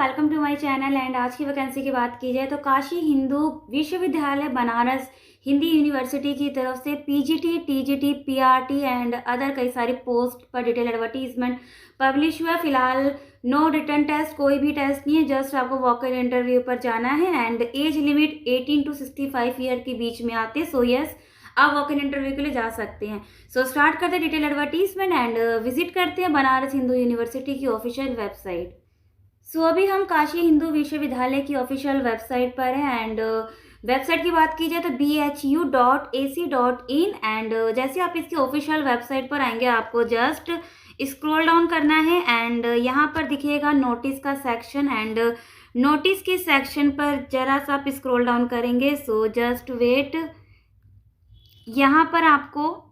Welcome to my channel. And आज की vacancy की बात की जाए तो काशी हिंदू विश्वविद्यालय बनारस हिंदी यूनिवर्सिटी की तरफ से PGT, TGT, PRT and other कई सारी पोस्ट पर डिटेल एडवर्टीजमेंट पब्लिश हुआ। फिलहाल नो रिटर्न टेस्ट, कोई भी टेस्ट नहीं है, जस्ट आपको वॉक इन इंटरव्यू पर जाना है। And age limit 18 to 65 year के बीच में आते हैं। सो यस, आप वॉक इन इंटरव्यू के लिए जा सकते हैं। सो स्टार्ट करते हैं डिटेल एडवर्टीजमेंट एंड विजिट करते हैं बनारस हिंदू यूनिवर्सिटी की ऑफिशियल वेबसाइट। सो अभी हम काशी हिंदू विश्वविद्यालय की ऑफिशियल वेबसाइट पर हैं। एंड वेबसाइट की बात की जाए तो bhu.ac.in। एंड जैसे आप इसकी ऑफिशियल वेबसाइट पर आएंगे आपको जस्ट स्क्रॉल डाउन करना है। एंड यहाँ पर दिखेगा नोटिस का सेक्शन। एंड नोटिस के सेक्शन पर जरा सा आप स्क्रॉल डाउन करेंगे। सो जस्ट वेट, यहाँ पर आपको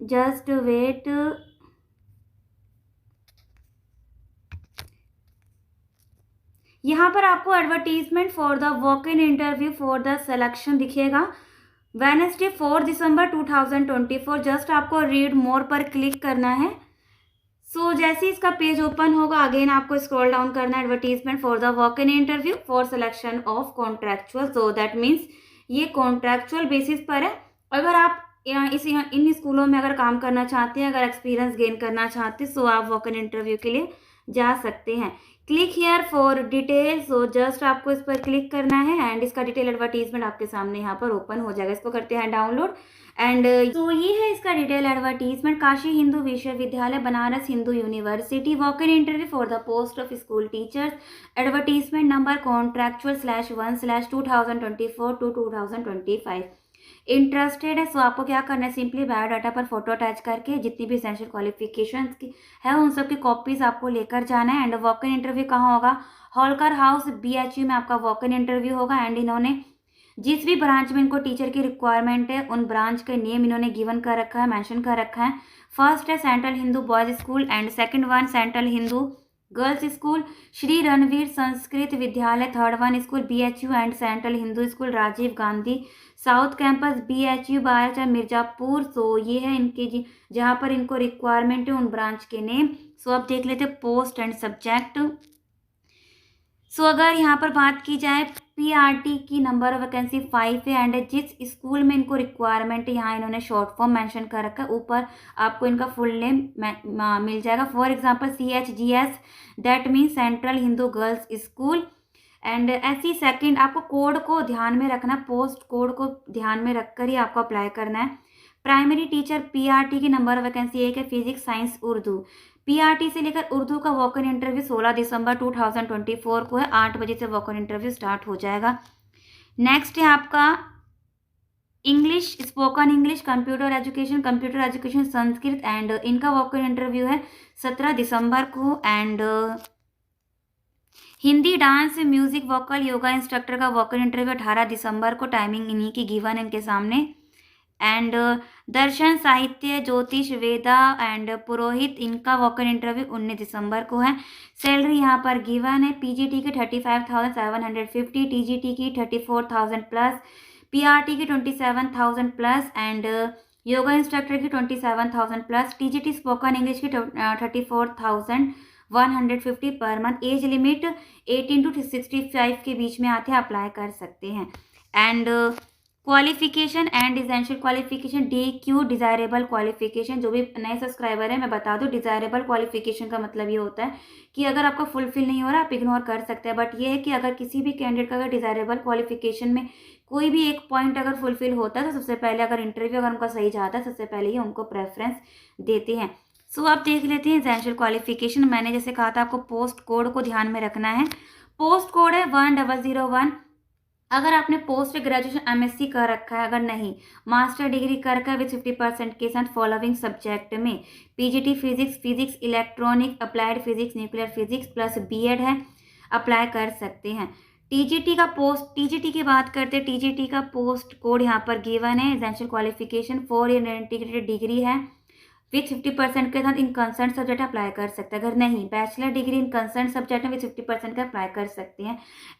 जस्ट वेट, यहाँ पर आपको advertisement for the walk in interview for the selection दिखेगा वेडनेसडे 4 दिसंबर 2024। जस्ट आपको रीड मोर पर क्लिक करना है। सो जैसे इसका पेज ओपन होगा अगेन आपको स्क्रॉल डाउन करना है। Advertisement for the walk in interview for selection of contractual. So that means ये कॉन्ट्रेक्चुअल बेसिस पर है। अगर आप इन स्कूलों में अगर काम करना चाहते हैं, अगर एक्सपीरियंस गेन करना चाहते हैं, सो आप वॉक इन इंटरव्यू के लिए जा सकते हैं। Click here for details. So just आपको इस पर क्लिक करना है एंड इसका डिटेल एडवर्टीजमेंट आपके सामने यहाँ पर ओपन हो जाएगा। इसको करते हैं डाउनलोड। एंड तो ये है इसका डिटेल एडवर्टीजमेंट। काशी हिंदू विश्वविद्यालय Banaras Hindu university walk in interview for the post of school teachers. Advertisement number कॉन्ट्रैक्चुअल/1/2024 to 2025। इंटरेस्टेड है सो आपको क्या करना है, सिंपली बायोडाटा पर फोटो अटैच करके जितनी भी एसेंशियल क्वालिफिकेशंस की है उन सब की कॉपीज आपको लेकर जाना है। एंड वॉक इन इंटरव्यू कहाँ होगा, होलकर हाउस BHU में आपका वॉक इन इंटरव्यू होगा। एंड इन्होंने जिस भी ब्रांच में इनको टीचर की रिक्वायरमेंट है उन ब्रांच के नेम इन्होंने गिवन कर रखा है, मेंशन कर रखा है। फर्स्ट है central Hindu boys school and second one central Hindu girls school, Shri Ranvir Sanskrit Vidyalaya third one school BHU and central Hindu school Rajiv Gandhi south campus BHU बायचा मिर्जापुर। सो ये है इनके जहाँ पर इनको रिक्वायरमेंट है उन ब्रांच के नेम। सो अब देख लेते पोस्ट एंड सब्जेक्ट। सो अगर यहाँ पर बात की जाए PRT की नंबर ऑफ वैकेंसी 5 है। एंड जिस स्कूल में इनको रिक्वायरमेंट है यहाँ इन्होंने शॉर्ट फॉर्म मेंशन कर रखा है, ऊपर आपको इनका फुल नेम मिल जाएगा। For example CHGS that mean central Hindu girls school. And ऐसी सेकंड आपको कोड को ध्यान में रखना, पोस्ट कोड को ध्यान में रखकर ही आपको अप्लाई करना है। प्राइमरी टीचर PRT की नंबर ऑफ वैकेंसी 1 है, फिजिक्स साइंस उर्दू। PRT से लेकर उर्दू का वॉक इन इंटरव्यू 16 दिसंबर 2024 को है, 8 बजे से वॉक इन इंटरव्यू स्टार्ट हो जाएगा। नेक्स्ट है आपका English, spoken English, computer education Sanskrit. And इनका वॉक इन इंटरव्यू है 17 दिसंबर को। And Hindi dance music vocal yoga instructor का वॉक इन इंटरव्यू 18 दिसंबर को, टाइमिंग इन्हीं की गिवन है इनके सामने। एंड दर्शन साहित्य ज्योतिष वेदा एंड पुरोहित इनका वॉक इन इंटरव्यू 19 दिसंबर को है। सैलरी यहाँ पर गिवन है, PGT की 35,750, TGT की 34,000 प्लस, PRT की 27,000 प्लस एंड योगा इंस्ट्रक्टर की 27,000 प्लस, TGT स्पोकन इंग्लिश की 34,150 per month. Age limit 18 to 65 के बीच में आते हैं, अप्लाई कर सकते हैं। And qualification and essential qualification DQ desirable qualification. जो भी नए सब्सक्राइबर है मैं बता दूं, डिज़ायरेबल क्वालिफिकेशन का मतलब ये होता है कि अगर आपका फुलफिल नहीं हो रहा आप इग्नोर कर सकते हैं। बट ये है कि अगर किसी भी कैंडिडेट का अगर डिज़ायरेबल क्वालिफिकेशन में कोई भी एक पॉइंट अगर फुलफिल होता है तो सबसे पहले अगर इंटरव्यू अगर उनका सही जाता है सबसे पहले ही उनको प्रेफरेंस देते हैं। सो आप देख लेते हैं एसेंशियल क्वालिफिकेशन। मैंने जैसे कहा था आपको पोस्ट कोड को ध्यान में रखना है। पोस्ट कोड है 1001। अगर आपने पोस्ट ग्रेजुएशन MSc कर रखा है, अगर नहीं मास्टर डिग्री कर रखा है विद 50% के साथ फॉलोइंग सब्जेक्ट में PGT physics electronic applied physics nuclear physics plus BEd है, अप्लाई कर सकते हैं। TGT की बात करते हैं। TGT का पोस्ट कोड यहाँ पर गिवन है। Essential qualification 4 year integrated degree है विथ 50% के साथ इन कंसर्न सब्जेक्ट अप्लाई कर सकते हैं। अगर नहीं bachelor degree in concern subject में विथ 50% का अप्लाई कर सकते हैं।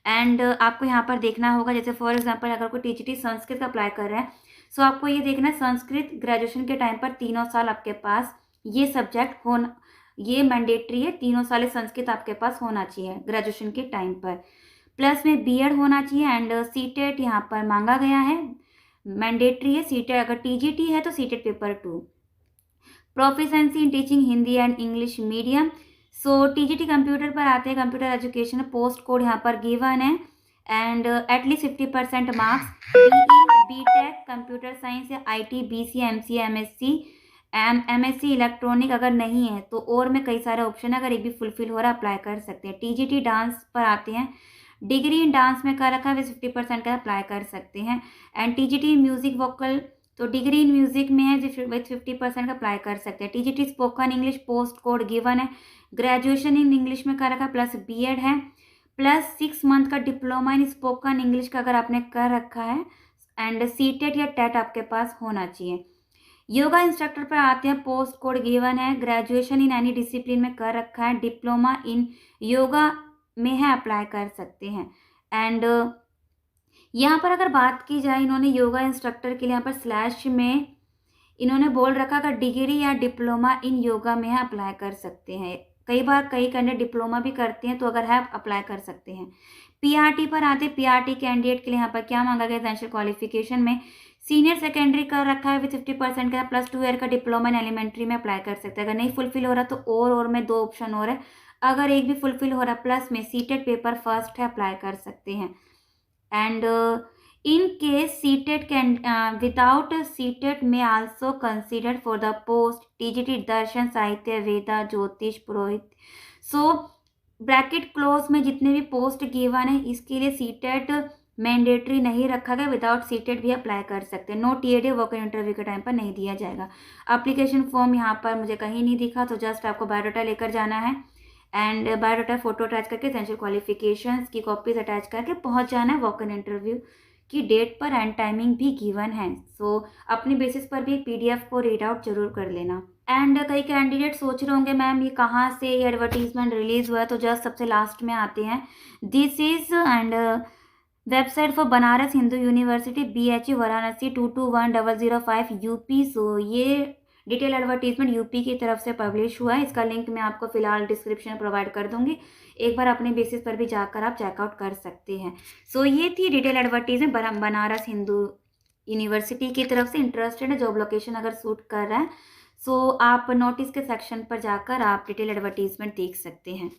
एंड आपको यहाँ पर देखना होगा, जैसे फॉर एग्जांपल अगर कोई TGT संस्कृत का अप्लाई कर रहा है सो आपको ये देखना है संस्कृत ग्रेजुएशन के टाइम पर 3 साल आपके पास ये सब्जेक्ट ये मैंडेटरी है, 3 साल संस्कृत आपके पास होना चाहिए ग्रेजुएशन के टाइम पर, प्लस में बीएड होना चाहिए एंड सीटेट यहाँ पर मांगा गया है, मैंडेटरी है सीटेट। अगर टीजीटी है तो CTET paper 2। Proficiency in teaching Hindi and English medium. So TGT computer पर आते हैं, कंप्यूटर एजुकेशन पोस्ट कोड यहाँ पर गिवन है and at least 50% marks. BTech computer science या IT, BC, MCA, MSc electronic अगर नहीं है तो और में कई सारे ऑप्शन है, अगर एक भी फुलफिल हो रहा अप्लाई कर सकते हैं। टीजीटी डांस पर आते हैं, डिग्री इन डांस में कर रखा है, वे 50% का अप्लाई कर सकते हैं। एंड टीजीटी म्यूजिक वोकल, तो डिग्री इन म्यूजिक में है जो विथ 50% का अप्लाई कर सकते हैं। TGT spoken English post code given है, ग्रेजुएशन इन इंग्लिश में कर रखा है प्लस बीएड है, प्लस 6 मंथ का डिप्लोमा इन स्पोकन इंग्लिश का अगर आपने कर रखा है एंड सीटेट या टेट आपके पास होना चाहिए। योगा इंस्ट्रक्टर पर आते हैं, पोस्ट कोड गिवन है, ग्रेजुएशन इन एनी डिसिप्लिन में कर रखा है, डिप्लोमा इन योगा में है अप्लाई कर सकते हैं। एंड यहाँ पर अगर बात की जाए, इन्होंने योगा इंस्ट्रक्टर के लिए यहाँ पर स्लैश में इन्होंने बोल रखा अगर डिग्री या डिप्लोमा इन योगा में है अप्लाई कर सकते हैं। कई बार कई कैंडिडेट डिप्लोमा भी करते हैं, तो अगर है अप्लाई कर सकते हैं। पीआरटी पर आते, पीआरटी कैंडिडेट के लिए यहाँ पर क्या मांगा गया, एसेंशियल क्वालिफिकेशन में सीनियर सेकेंडरी कर रखा है विथ 50% का, प्लस 2 ईयर का डिप्लोमा इन एलिमेंट्री में अप्लाई कर सकते हैं। अगर नहीं फुलफिल हो रहा तो और में 2 ऑप्शन और है, अगर एक भी फुलफिल हो रहा प्लस में सीटेट पेपर फर्स्ट है अप्लाई कर सकते हैं। And in case CTET can without CTET में also considered for the post TGT दर्शन साहित्य वेदा ज्योतिष पुरोहित। सो ब्रैकेट क्लोज में जितने भी पोस्ट गिवन है इसके लिए सीटेट मैंडेटरी नहीं रखा गया, विदाउट सीटेट भी अप्लाई कर सकते हैं। नो टीएडी वर्क इंटरव्यू के टाइम पर नहीं दिया जाएगा। एप्लीकेशन फॉर्म यहाँ पर मुझे कहीं नहीं दिखा, तो जस्ट आपको बायोडाटा लेकर जाना है एंड बायोडाटा फोटो अटैच करके एसेंशियल क्वालिफिकेशंस की कॉपीज अटैच करके पहुंच जाना है। वॉक इन इंटरव्यू की डेट पर एंड टाइमिंग भी गिवन है, सो अपने बेसिस पर भी पीडीएफ को रीड आउट जरूर कर लेना। एंड कई कैंडिडेट सोच रहे होंगे मैम ये कहाँ से ये एडवर्टीजमेंट रिलीज हुआ है, तो जस्ट सबसे लास्ट में आते हैं, this is and website for Banaras Hindu university BHU Varanasi 221005 UP. So ये डिटेल एडवर्टीजमेंट यूपी की तरफ से पब्लिश हुआ है, इसका लिंक मैं आपको फिलहाल डिस्क्रिप्शन में प्रोवाइड कर दूंगी, एक बार अपने बेसिस पर भी जाकर आप चेकआउट कर सकते हैं। सो ये थी detail advertisement Banaras Hindu university की तरफ से। इंटरेस्टेड है, जॉब लोकेशन अगर सूट कर रहा है, सो आप नोटिस के सेक्शन पर जाकर आप डिटेल एडवर्टीजमेंट देख सकते हैं।